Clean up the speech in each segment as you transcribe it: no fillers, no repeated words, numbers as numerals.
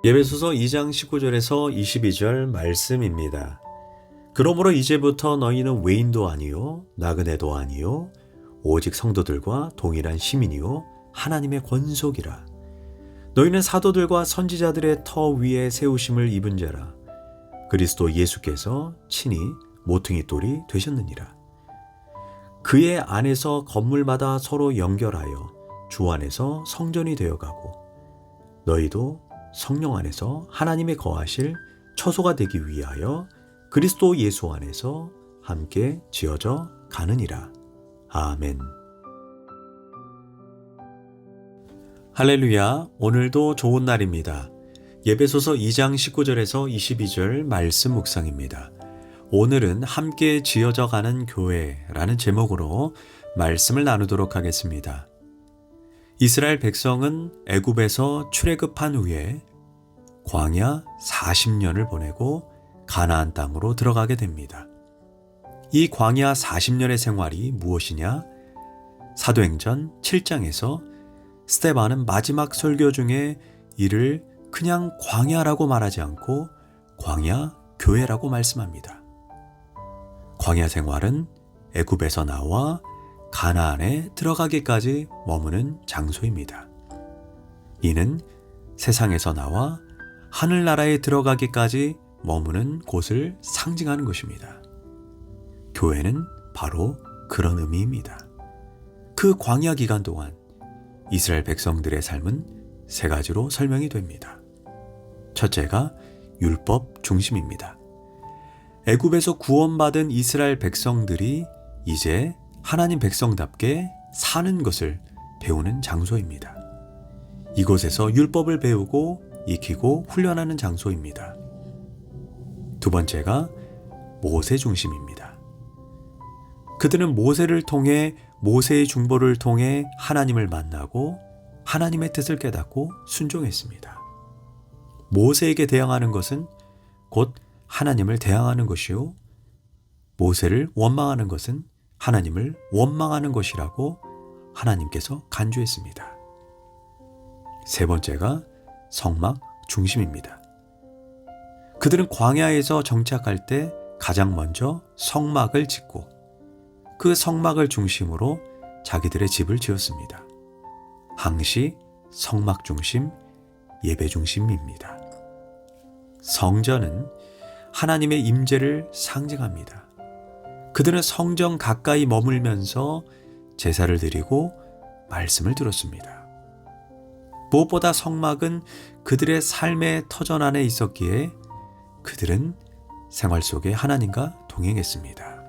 예배소서 2장 19절에서 22절 말씀입니다. 그러므로 이제부터 너희는 외인도 아니요 나그네도 아니요 오직 성도들과 동일한 시민이요 하나님의 권속이라. 너희는 사도들과 선지자들의 터 위에 세우심을 입은 자라. 그리스도 예수께서 친히 모퉁이 돌이 되셨느니라. 그의 안에서 건물마다 서로 연결하여 주 안에서 성전이 되어가고 너희도 성령 안에서 하나님의 거하실 처소가 되기 위하여 그리스도 예수 안에서 함께 지어져 가느니라. 아멘. 할렐루야. 오늘도 좋은 날입니다. 예배소서 2장 19절에서 22절 말씀 묵상입니다. 오늘은 함께 지어져 가는 교회라는 제목으로 말씀을 나누도록 하겠습니다. 이스라엘 백성은 애굽에서 출애굽한 후에 광야 40년을 보내고 가나안 땅으로 들어가게 됩니다. 이 광야 40년의 생활이 무엇이냐? 사도행전 7장에서 스데반은 마지막 설교 중에 이를 그냥 광야라고 말하지 않고 광야 교회라고 말씀합니다. 광야 생활은 애굽에서 나와 가나안에 들어가기까지 머무는 장소입니다. 이는 세상에서 나와 하늘나라에 들어가기까지 머무는 곳을 상징하는 것입니다. 교회는 바로 그런 의미입니다. 그 광야 기간 동안 이스라엘 백성들의 삶은 세 가지로 설명이 됩니다. 첫째가 율법 중심입니다. 애굽에서 구원받은 이스라엘 백성들이 이제 하나님 백성답게 사는 것을 배우는 장소입니다. 이곳에서 율법을 배우고 익히고 훈련하는 장소입니다. 두 번째가 모세 중심입니다. 그들은 모세를 통해 모세의 중보를 통해 하나님을 만나고 하나님의 뜻을 깨닫고 순종했습니다. 모세에게 대항하는 것은 곧 하나님을 대항하는 것이요 모세를 원망하는 것은 하나님을 원망하는 것이라고 하나님께서 간주했습니다. 세 번째가 성막 중심입니다. 그들은 광야에서 정착할 때 가장 먼저 성막을 짓고 그 성막을 중심으로 자기들의 집을 지었습니다. 항시 성막 중심, 예배 중심입니다. 성전은 하나님의 임재를 상징합니다. 그들은 성전 가까이 머물면서 제사를 드리고 말씀을 들었습니다. 무엇보다 성막은 그들의 삶의 터전 안에 있었기에 그들은 생활 속에 하나님과 동행했습니다.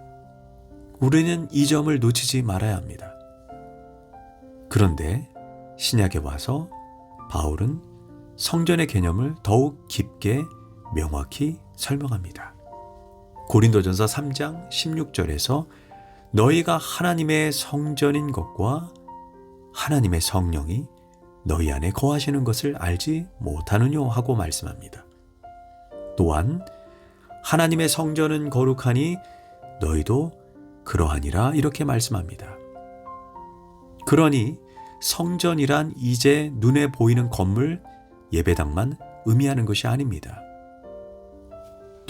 우리는 이 점을 놓치지 말아야 합니다. 그런데 신약에 와서 바울은 성전의 개념을 더욱 깊게 명확히 설명합니다. 고린도전서 3장 16절에서 너희가 하나님의 성전인 것과 하나님의 성령이 너희 안에 거하시는 것을 알지 못하느뇨 하고 말씀합니다. 또한 하나님의 성전은 거룩하니 너희도 그러하니라 이렇게 말씀합니다. 그러니 성전이란 이제 눈에 보이는 건물, 예배당만 의미하는 것이 아닙니다.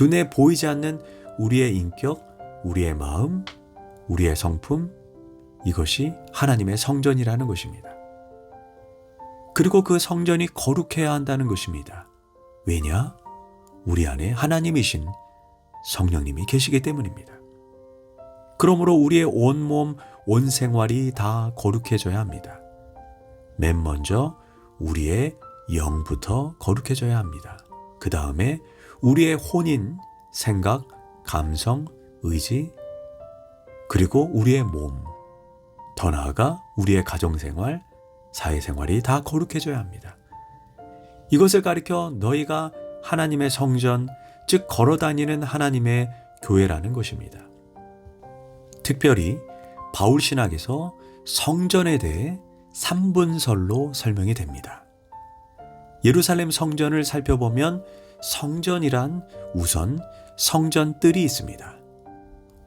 눈에 보이지 않는 우리의 인격, 우리의 마음, 우리의 성품, 이것이 하나님의 성전이라는 것입니다. 그리고 그 성전이 거룩해야 한다는 것입니다. 왜냐? 우리 안에 하나님이신 성령님이 계시기 때문입니다. 그러므로 우리의 온몸, 온 생활이 다 거룩해져야 합니다. 맨 먼저 우리의 영부터 거룩해져야 합니다. 그 다음에 우리의 혼인, 생각, 감성, 의지, 그리고 우리의 몸, 더 나아가 우리의 가정생활, 사회생활이 다 거룩해져야 합니다. 이것을 가리켜 너희가 하나님의 성전, 즉 걸어다니는 하나님의 교회라는 것입니다. 특별히 바울 신학에서 성전에 대해 3분설로 설명이 됩니다. 예루살렘 성전을 살펴보면 성전이란 우선 성전 뜰이 있습니다.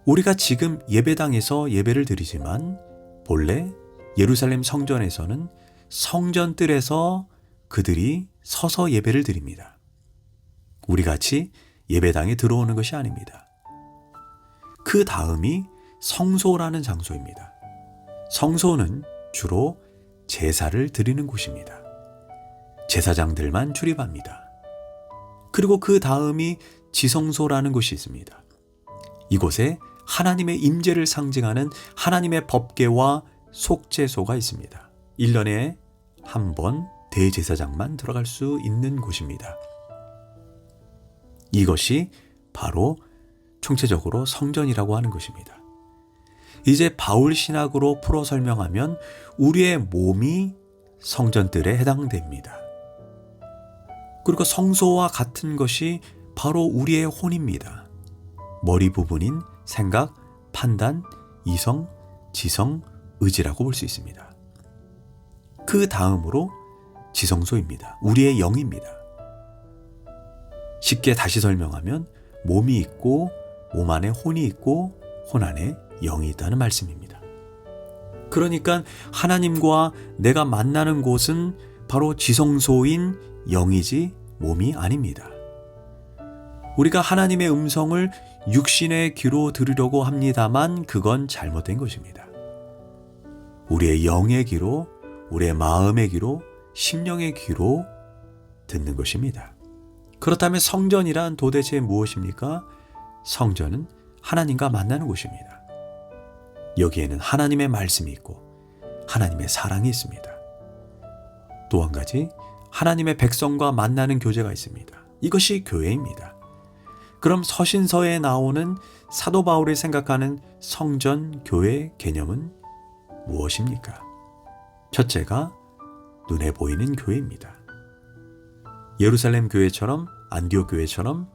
우리가 지금 예배당에서 예배를 드리지만 본래 예루살렘 성전에서는 성전 뜰에서 그들이 서서 예배를 드립니다. 우리 같이 예배당에 들어오는 것이 아닙니다. 그 다음이 성소라는 장소입니다. 성소는 주로 제사를 드리는 곳입니다. 제사장들만 출입합니다. 그리고 그 다음이 지성소라는 곳이 있습니다. 이곳에 하나님의 임재를 상징하는 하나님의 법궤와 속죄소가 있습니다. 1년에 한 번 대제사장만 들어갈 수 있는 곳입니다. 이것이 바로 총체적으로 성전이라고 하는 것입니다. 이제 바울 신학으로 풀어 설명하면 우리의 몸이 성전들에 해당됩니다. 그리고 성소와 같은 것이 바로 우리의 혼입니다. 머리 부분인 생각, 판단, 이성, 지성, 의지라고 볼 수 있습니다. 그 다음으로 지성소입니다. 우리의 영입니다. 쉽게 다시 설명하면 몸이 있고 몸 안에 혼이 있고 혼 안에 영이 있다는 말씀입니다. 그러니까 하나님과 내가 만나는 곳은 바로 지성소인 영이지 몸이 아닙니다. 우리가 하나님의 음성을 육신의 귀로 들으려고 합니다만 그건 잘못된 것입니다. 우리의 영의 귀로, 우리의 마음의 귀로, 심령의 귀로 듣는 것입니다. 그렇다면 성전이란 도대체 무엇입니까? 성전은 하나님과 만나는 곳입니다. 여기에는 하나님의 말씀이 있고 하나님의 사랑이 있습니다. 또 한 가지 하나님의 백성과 만나는 교제가 있습니다. 이것이 교회입니다. 그럼 서신서에 나오는 사도 바울이 생각하는 성전, 교회 개념은 무엇입니까? 첫째가 눈에 보이는 교회입니다. 예루살렘 교회처럼 안디옥 교회처럼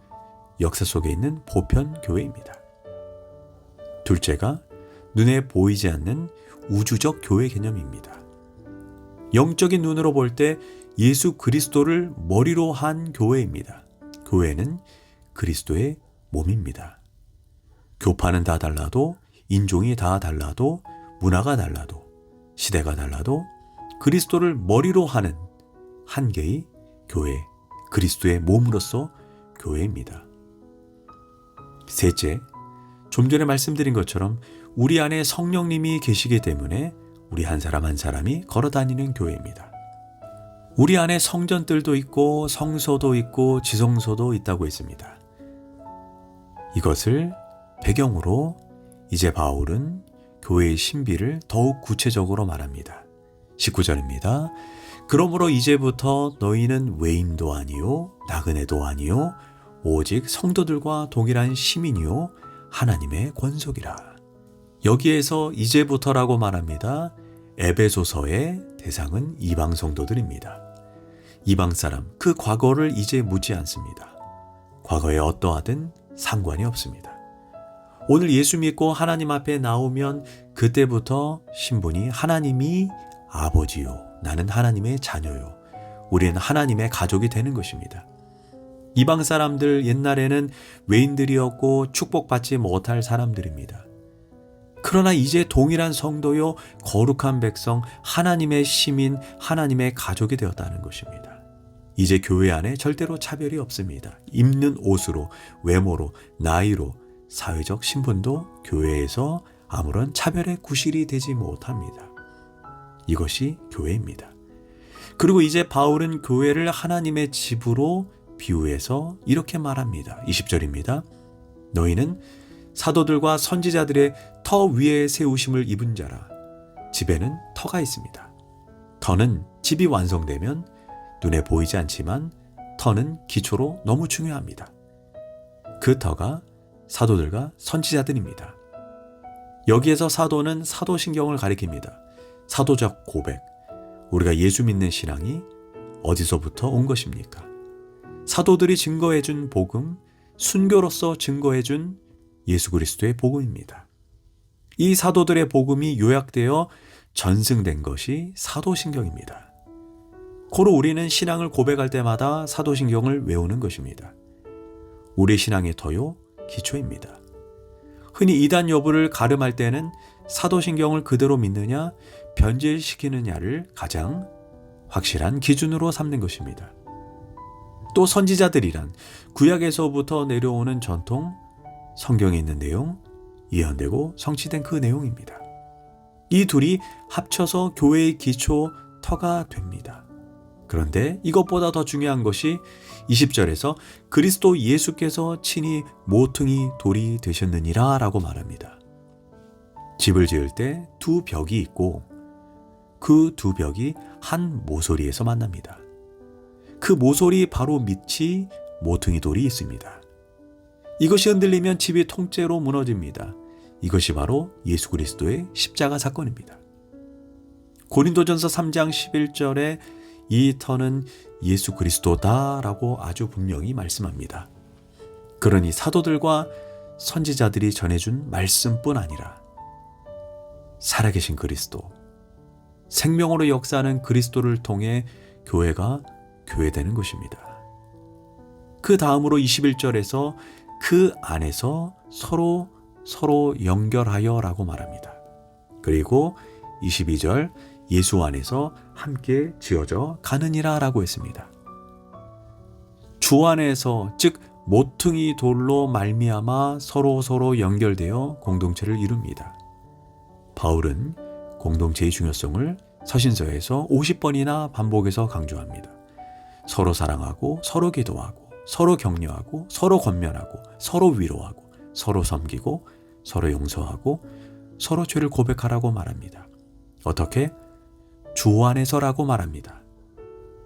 역사 속에 있는 보편 교회입니다. 둘째가 눈에 보이지 않는 우주적 교회 개념입니다. 영적인 눈으로 볼 때 예수 그리스도를 머리로 한 교회입니다. 교회는 그리스도의 몸입니다. 교파는 다 달라도, 인종이 다 달라도, 문화가 달라도, 시대가 달라도 그리스도를 머리로 하는 한 개의 교회, 그리스도의 몸으로서 교회입니다. 셋째, 좀 전에 말씀드린 것처럼 우리 안에 성령님이 계시기 때문에 우리 한 사람 한 사람이 걸어다니는 교회입니다. 우리 안에 성전들도 있고 성소도 있고 지성소도 있다고 했습니다. 이것을 배경으로 이제 바울은 교회의 신비를 더욱 구체적으로 말합니다. 19절입니다. 그러므로 이제부터 너희는 외인도 아니요 나그네도 아니요 오직 성도들과 동일한 시민이요 하나님의 권속이라. 여기에서 이제부터라고 말합니다. 에베소서의 대상은 이방 성도들입니다. 이방 사람, 그 과거를 이제 묻지 않습니다. 과거에 어떠하든 상관이 없습니다. 오늘 예수 믿고 하나님 앞에 나오면 그때부터 신분이 하나님이 아버지요, 나는 하나님의 자녀요, 우리는 하나님의 가족이 되는 것입니다. 이방 사람들 옛날에는 외인들이었고 축복받지 못할 사람들입니다. 그러나 이제 동일한 성도요, 거룩한 백성, 하나님의 시민, 하나님의 가족이 되었다는 것입니다. 이제 교회 안에 절대로 차별이 없습니다. 입는 옷으로, 외모로, 나이로, 사회적 신분도 교회에서 아무런 차별의 구실이 되지 못합니다. 이것이 교회입니다. 그리고 이제 바울은 교회를 하나님의 집으로 비유해서 이렇게 말합니다. 20절입니다. 너희는 사도들과 선지자들의 터 위에 세우심을 입은 자라. 집에는 터가 있습니다. 터는 집이 완성되면 눈에 보이지 않지만 터는 기초로 너무 중요합니다. 그 터가 사도들과 선지자들입니다. 여기에서 사도는 사도신경을 가리킵니다. 사도적 고백, 우리가 예수 믿는 신앙이 어디서부터 온 것입니까? 사도들이 증거해준 복음, 순교로서 증거해준 예수 그리스도의 복음입니다. 이 사도들의 복음이 요약되어 전승된 것이 사도신경입니다. 고로 우리는 신앙을 고백할 때마다 사도신경을 외우는 것입니다. 우리 신앙의 터요, 기초입니다. 흔히 이단 여부를 가름할 때는 사도신경을 그대로 믿느냐, 변질시키느냐를 가장 확실한 기준으로 삼는 것입니다. 또 선지자들이란 구약에서부터 내려오는 전통, 성경에 있는 내용, 예언되고 성취된 그 내용입니다. 이 둘이 합쳐서 교회의 기초, 터가 됩니다. 그런데 이것보다 더 중요한 것이 20절에서 그리스도 예수께서 친히 모퉁이 돌이 되셨느니라 라고 말합니다. 집을 지을 때 두 벽이 있고 그 두 벽이 한 모서리에서 만납니다. 그 모서리 바로 밑이 모퉁이 돌이 있습니다. 이것이 흔들리면 집이 통째로 무너집니다. 이것이 바로 예수 그리스도의 십자가 사건입니다. 고린도전서 3장 11절에 이 터는 예수 그리스도다라고 아주 분명히 말씀합니다. 그러니 사도들과 선지자들이 전해준 말씀뿐 아니라 살아계신 그리스도, 생명으로 역사하는 그리스도를 통해 교회가 교회되는 것입니다. 그 다음으로 21절에서 그 안에서 서로 연결하여 라고 말합니다. 그리고 22절 예수 안에서 함께 지어져 가느니라 라고 했습니다. 주 안에서 즉 모퉁이 돌로 말미암아 서로 연결되어 공동체를 이룹니다. 바울은 공동체의 중요성을 서신서에서 50번이나 반복해서 강조합니다. 서로 사랑하고 서로 기도하고 서로 격려하고 서로 권면하고 서로 위로하고 서로 섬기고 서로 용서하고 서로 죄를 고백하라고 말합니다. 어떻게? 주 안에서라고 말합니다.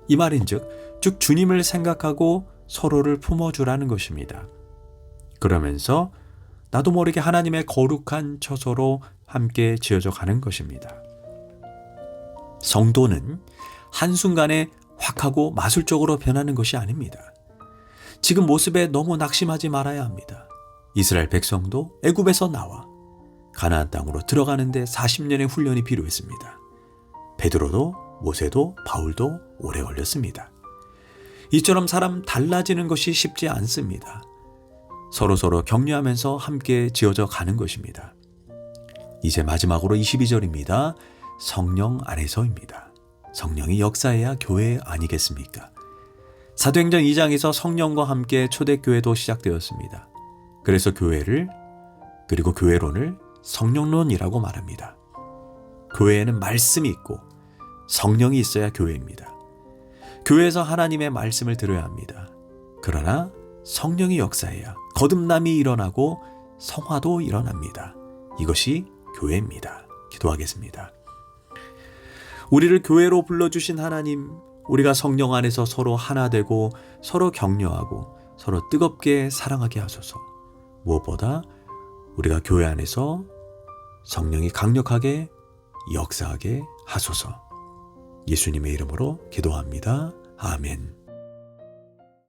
이 말인즉 즉 주님을 생각하고 서로를 품어주라는 것입니다. 그러면서 나도 모르게 하나님의 거룩한 처소로 함께 지어져 가는 것입니다. 성도는 한순간에 확 하고 마술적으로 변하는 것이 아닙니다. 지금 모습에 너무 낙심하지 말아야 합니다. 이스라엘 백성도 애굽에서 나와 가나안 땅으로 들어가는데 40년의 훈련이 필요했습니다. 베드로도 모세도 바울도 오래 걸렸습니다. 이처럼 사람 달라지는 것이 쉽지 않습니다. 서로 격려하면서 함께 지어져 가는 것입니다. 이제 마지막으로 22절입니다. 성령 안에서입니다. 성령이 역사해야 교회 아니겠습니까? 사도행전 2장에서 성령과 함께 초대교회도 시작되었습니다. 그래서 교회를 그리고 교회론을 성령론이라고 말합니다. 교회에는 말씀이 있고 성령이 있어야 교회입니다. 교회에서 하나님의 말씀을 들어야 합니다. 그러나 성령이 역사해야 거듭남이 일어나고 성화도 일어납니다. 이것이 교회입니다. 기도하겠습니다. 우리를 교회로 불러주신 하나님, 우리가 성령 안에서 서로 하나 되고 서로 격려하고 서로 뜨겁게 사랑하게 하소서. 무엇보다 우리가 교회 안에서 성령이 강력하게 역사하게 하소서. 예수님의 이름으로 기도합니다. 아멘.